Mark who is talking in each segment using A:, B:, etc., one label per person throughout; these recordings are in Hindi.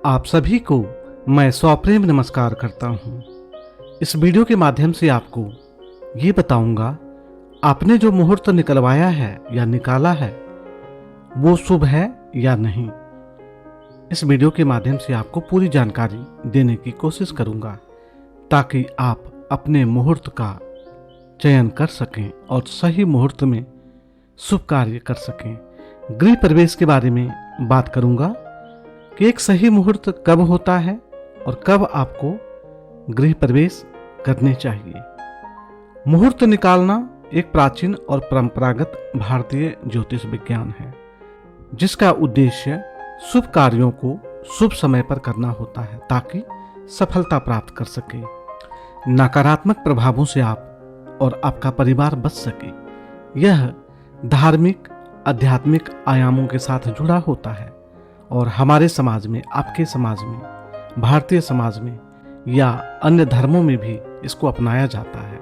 A: आप सभी को मैं सप्रेम नमस्कार करता हूँ। इस वीडियो के माध्यम से आपको ये बताऊंगा आपने जो मुहूर्त निकलवाया है या निकाला है वो शुभ है या नहीं। इस वीडियो के माध्यम से आपको पूरी जानकारी देने की कोशिश करूंगा ताकि आप अपने मुहूर्त का चयन कर सकें और सही मुहूर्त में शुभ कार्य कर सकें। गृह प्रवेश के बारे में बात करूंगा कि एक सही मुहूर्त कब होता है और कब आपको गृह प्रवेश करने चाहिए। मुहूर्त निकालना एक प्राचीन और परंपरागत भारतीय ज्योतिष विज्ञान है जिसका उद्देश्य शुभ कार्यों को शुभ समय पर करना होता है ताकि सफलता प्राप्त कर सके, नकारात्मक प्रभावों से आप और आपका परिवार बच सके। यह धार्मिक आध्यात्मिक आयामों के साथ जुड़ा होता है और हमारे समाज में, आपके समाज में, भारतीय समाज में या अन्य धर्मों में भी इसको अपनाया जाता है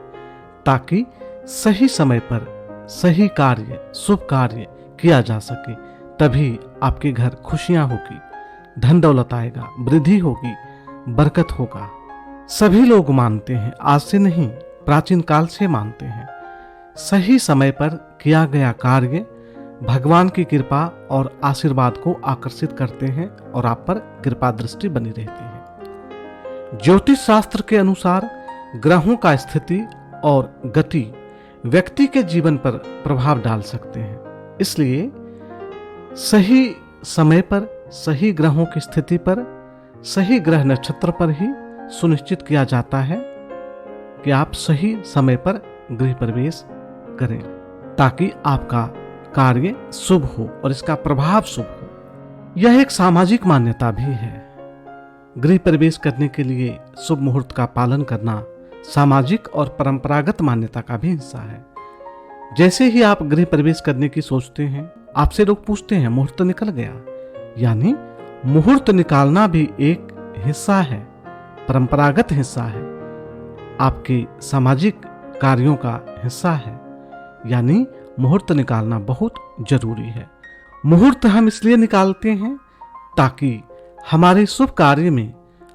A: ताकि सही समय पर सही कार्य, शुभ कार्य किया जा सके। तभी आपके घर खुशियां होगी, धन दौलत आएगा, वृद्धि होगी, बरकत होगा। सभी लोग मानते हैं, आज से नहीं प्राचीन काल से मानते हैं, सही समय पर किया गया कार्य भगवान की कृपा और आशीर्वाद को आकर्षित करते हैं और आप पर कृपा दृष्टि बनी रहती है। ज्योतिष शास्त्र के अनुसार ग्रहों का स्थिति और गति व्यक्ति के जीवन पर प्रभाव डाल सकते हैं, इसलिए सही समय पर सही ग्रहों की स्थिति पर सही ग्रह नक्षत्र पर ही सुनिश्चित किया जाता है कि आप सही समय पर गृह प्रवेश करें ताकि आपका कार्य शुभ हो और इसका प्रभाव शुभ हो। यह एक सामाजिक मान्यता भी है। गृह प्रवेश करने के लिए शुभ मुहूर्त का पालन करना सामाजिक और परंपरागत मान्यता का भी हिस्सा है। जैसे ही आप गृह प्रवेश करने की सोचते हैं, आपसे लोग पूछते हैं मुहूर्त निकल गया, यानी मुहूर्त निकालना भी एक हिस्सा है, परंपरागत हिस्सा है, आपके सामाजिक कार्यों का हिस्सा है, यानी मुहूर्त निकालना बहुत जरूरी है। मुहूर्त हम इसलिए निकालते हैं ताकि हमारे शुभ कार्य में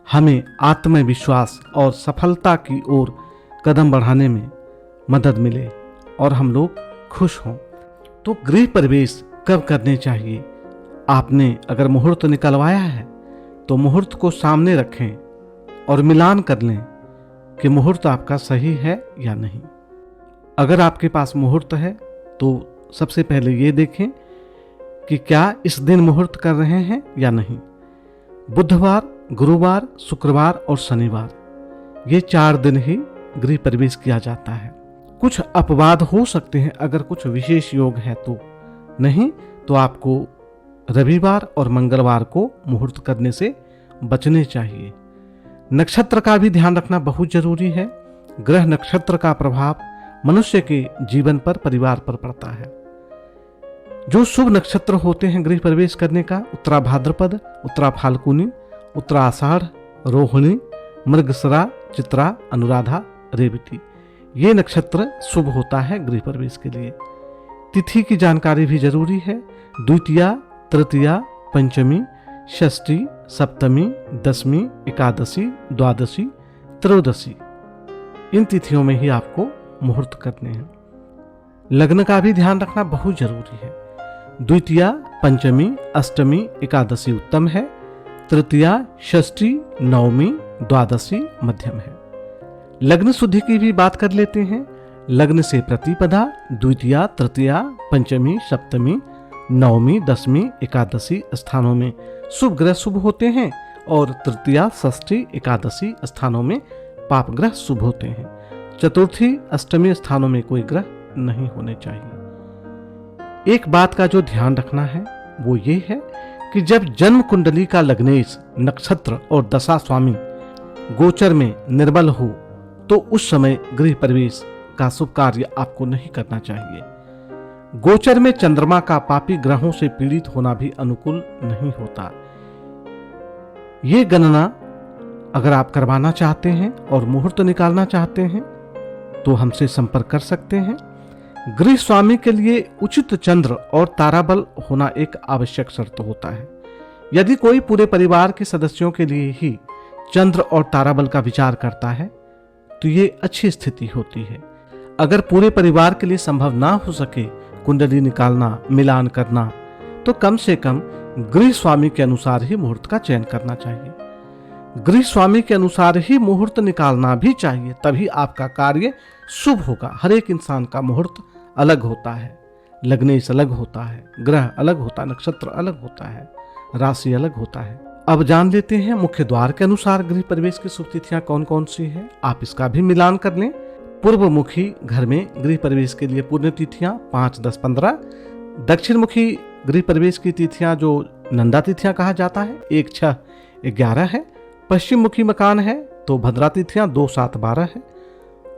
A: हमें आत्मविश्वास और सफलता की ओर कदम बढ़ाने में मदद मिले और हम लोग खुश हों। तो गृह प्रवेश कब करने चाहिए? आपने अगर मुहूर्त निकलवाया है तो मुहूर्त को सामने रखें और मिलान कर लें कि मुहूर्त आपका सही है या नहीं। अगर आपके पास मुहूर्त है तो सबसे पहले ये देखें कि क्या इस दिन मुहूर्त कर रहे हैं या नहीं। बुधवार, गुरुवार, शुक्रवार और शनिवार, ये 4 दिन ही गृह प्रवेश किया जाता है। कुछ अपवाद हो सकते हैं, अगर कुछ विशेष योग है तो, नहीं तो आपको रविवार और मंगलवार को मुहूर्त करने से बचने चाहिए। नक्षत्र का भी ध्यान रखना बहुत जरूरी है। ग्रह नक्षत्र का प्रभाव मनुष्य के जीवन पर, परिवार पर पड़ता है। जो शुभ नक्षत्र होते हैं गृह प्रवेश करने का, उत्तरा भाद्रपद, उत्तरा फाल्गुनी, उत्तरा आषाढ़, रोहिणी, मृगशिरा, चित्रा, अनुराधा, रेवती, ये नक्षत्र शुभ होता है गृह प्रवेश के लिए। तिथि की जानकारी भी जरूरी है। द्वितीया, तृतीया, पंचमी, षष्ठी, सप्तमी, दशमी, एकादशी, द्वादशी, त्रयोदशी, इन तिथियों में ही आपको मुहूर्त करने हैं। लग्न का भी ध्यान रखना बहुत जरूरी है। द्वितीया, पंचमी, अष्टमी, एकादशी उत्तम है। तृतीया, षष्ठी, नवमी, द्वादशी मध्यम है। लग्न शुद्धि की भी बात कर लेते हैं। लग्न से प्रतिपदा, द्वितीया, तृतीया, पंचमी, सप्तमी, नवमी, दशमी, एकादशी स्थानों में शुभ ग्रह शुभ होते हैं और तृतीया, षष्ठी, एकादशी स्थानों में पाप ग्रह शुभ होते हैं। चतुर्थी, अष्टमी स्थानों में कोई ग्रह नहीं होने चाहिए। एक बात का जो ध्यान रखना है वो ये है कि जब जन्म कुंडली का लग्नेश, नक्षत्र और दशा स्वामी गोचर में निर्बल हो तो उस समय गृह प्रवेश का शुभ कार्य आपको नहीं करना चाहिए। गोचर में चंद्रमा का पापी ग्रहों से पीड़ित होना भी अनुकूल नहीं होता। ये गणना अगर आप करवाना चाहते हैं और मुहूर्त निकालना चाहते हैं तो हमसे संपर्क कर सकते हैं। गृह स्वामी के लिए उचित चंद्र और ताराबल होना एक आवश्यक शर्त होता है। यदि कोई पूरे परिवार के सदस्यों के लिए ही चंद्र और ताराबल का विचार करता है तो ये अच्छी स्थिति होती है। अगर पूरे परिवार के लिए संभव ना हो सके कुंडली निकालना, मिलान करना, तो कम से कम गृह स्वामी के अनुसार ही मुहूर्त का चयन करना चाहिए। गृह स्वामी के अनुसार ही मुहूर्त निकालना भी चाहिए, तभी आपका कार्य शुभ होगा। हर एक इंसान का मुहूर्त अलग होता है, लग्नेश अलग होता है, ग्रह अलग होता है, नक्षत्र अलग होता है, राशि अलग होता है। अब जान लेते हैं मुख्य द्वार के अनुसार गृह प्रवेश की शुभ तिथियां कौन कौन सी है। आप इसका भी मिलान कर लें। पूर्व मुखी घर में गृह प्रवेश के लिए पुण्य तिथियां 5, 10, 15। दक्षिण मुखी गृह प्रवेश की तिथियां जो नंदा तिथियां कहा जाता है 1, 6, 11 है। पश्चिम मुखी मकान है तो भद्रा तिथियां 2, 7, 12 है।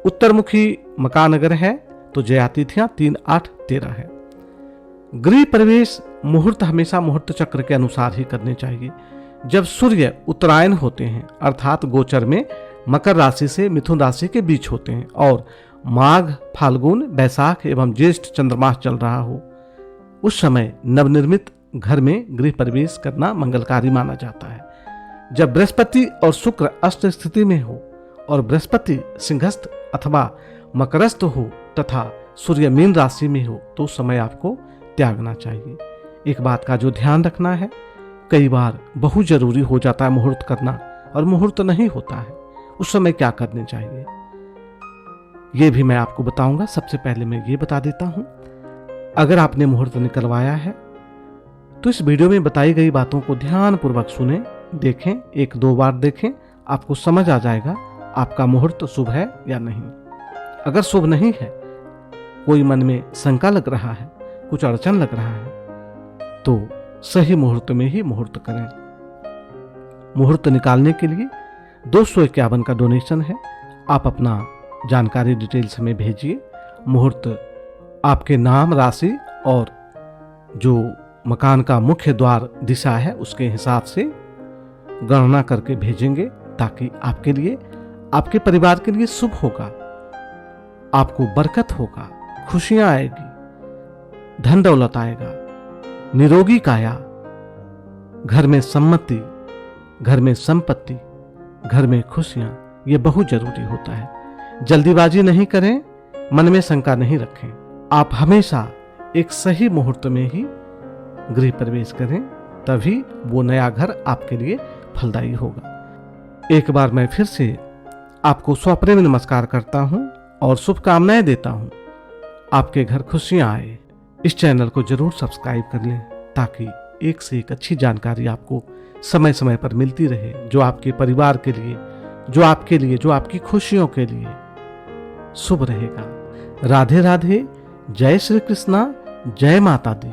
A: उत्तर मुखी मकान अगर है तो जया तिथियां 3, 8, 13 है। गृह प्रवेश मुहूर्त हमेशा मुहूर्त चक्र के अनुसार ही करने चाहिए। जब सूर्य उत्तरायण होते हैं अर्थात गोचर में मकर राशि से मिथुन राशि के बीच होते हैं और माघ, फाल्गुन, बैसाख एवं ज्येष्ठ चंद्रमास चल रहा हो, उस समय नवनिर्मित घर में गृह प्रवेश करना मंगलकारी माना जाता है। जब बृहस्पति और शुक्र अष्ट स्थिति में हो और बृहस्पति सिंहस्थ अथवा मकरस्थ हो तथा सूर्य मीन राशि में हो तो उस समय आपको त्यागना चाहिए। एक बात का जो ध्यान रखना है, कई बार बहुत जरूरी हो जाता है मुहूर्त करना और मुहूर्त नहीं होता है, उस समय क्या करने चाहिए ये भी मैं आपको बताऊंगा। सबसे पहले मैं ये बता देता हूं, अगर आपने मुहूर्त निकलवाया है तो इस वीडियो में बताई गई बातों को ध्यानपूर्वक सुने, देखें, 1-2 बार देखें, आपको समझ आ जाएगा आपका मुहूर्त शुभ है या नहीं। अगर शुभ नहीं है, कोई मन में शंका लग रहा है, कुछ अड़चन लग रहा है, तो सही मुहूर्त में ही मुहूर्त करें। मुहूर्त निकालने के लिए 251 का डोनेशन है। आप अपना जानकारी डिटेल्स में भेजिए। मुहूर्त आपके नाम, राशि और जो मकान का मुख्य द्वार दिशा है उसके हिसाब से गणना करके भेजेंगे ताकि आपके लिए, आपके परिवार के लिए शुभ होगा। आपको बरकत होगा, खुशियां आएगी, धन दौलत आएगा, निरोगी काया, घर में सम्मति, घर में संपत्ति, घर में खुशियां, ये बहुत जरूरी होता है। जल्दीबाजी नहीं करें, मन में शंका नहीं रखें। आप हमेशा एक सही मुहूर्त में ही गृह प्रवेश करें, तभी वो नया घर आपके लिए फलदायी होगा। एक बार मैं फिर से आपको स्वप्रेम नमस्कार करता हूं और शुभकामनाएं देता हूं। आपके घर खुशियां आए। इस चैनल को जरूर सब्सक्राइब कर लें ताकि एक से एक अच्छी जानकारी आपको समय समय पर मिलती रहे, जो आपके परिवार के लिए, जो आपके लिए, जो आपकी खुशियों के लिए शुभ रहेगा। राधे राधे, जय श्री कृष्णा, जय माता दी।